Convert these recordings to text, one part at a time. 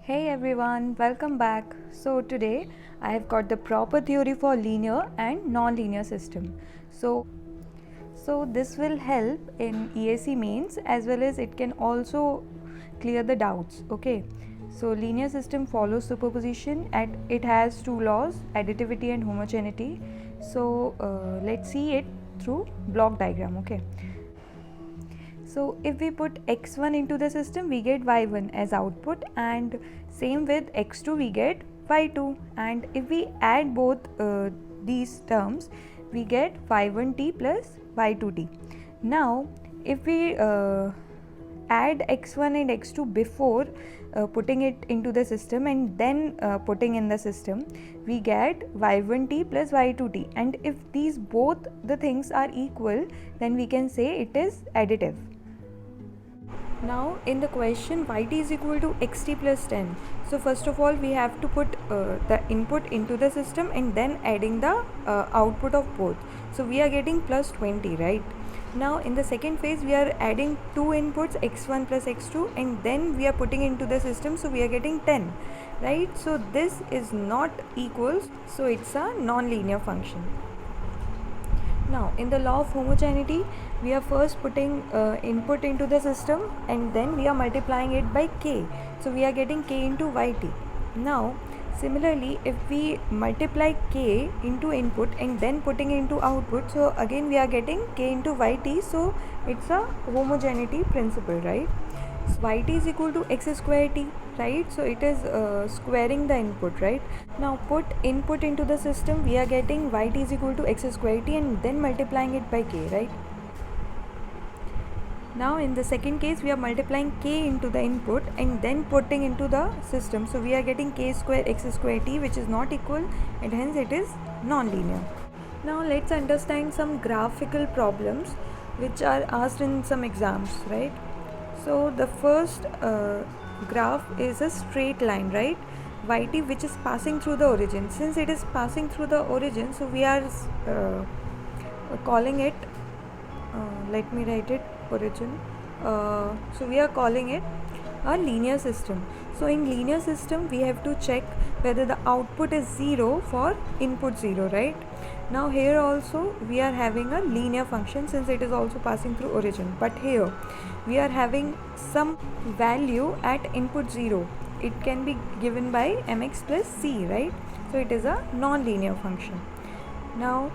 Hey everyone, welcome back. So today I have got the proper theory for linear and non-linear system. So this will help in EAC mains as well as it can also clear the doubts. Okay. So linear system follows superposition and it has two laws, additivity and homogeneity. So let's see it through block diagram. Okay. So if we put x1 into the system, we get y1 as output, and same with x2 we get y2, and if we add both these terms, we get y1t plus y2t. Now if we add x1 and x2 before putting it into the system and then putting in the system, we get y1t plus y2t, and if these both the things are equal, then we can say it is additive. Now in the question yt is equal to xt plus 10. So first of all we have to put the input into the system and then adding the output of both. So we are getting plus 20, right? Now in the second phase we are adding two inputs x1 plus x2 and then we are putting into the system, so we are getting 10, right? So this is not equals, so it's a non-linear function. Now in the law of homogeneity, we are first putting input into the system and then we are multiplying it by k, so we are getting k into yt. Now similarly, if we multiply k into input and then putting into output, so again we are getting k into yt, so it's a homogeneity principle, right? So yt is equal to x square t, right? So it is squaring the input, right? Now put input into the system, we are getting yt is equal to x square t and then multiplying it by k, right? Now in the second case we are multiplying k into the input and then putting into the system, so we are getting k square x square t, which is not equal, and hence it is non-linear. Now let's understand some graphical problems which are asked in some exams, right? So the first graph is a straight line, right? Yt, which is passing through the origin. Since it is passing through the origin, so we are calling it, let me write it, origin. So we are calling it a linear system. So in linear system we have to check whether the output is 0 for input 0, right? Now here also we are having a linear function since it is also passing through origin, but here we are having some value at input 0. It can be given by mx plus c, right? So it is a non-linear function. Now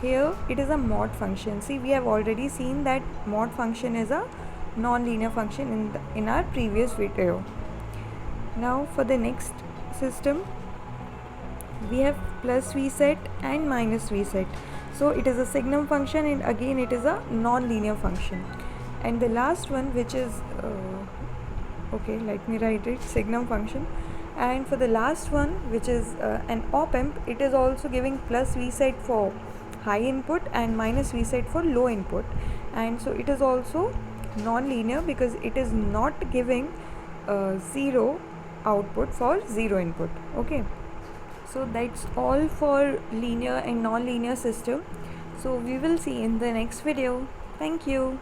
here it is a mod function. See, we have already seen that mod function is a non-linear function in our previous video. Now for the next system we have plus v set and minus v set. So it is a signum function and again it is a non-linear function. And the last one, which is okay, let me write it, signum function. And for the last one, which is an op-amp, it is also giving plus v set for high input and minus v set for low input, and so it is also non-linear because it is not giving 0 output for 0 input. Okay, so that's all for linear and non-linear system. So we will see in the next video. Thank you.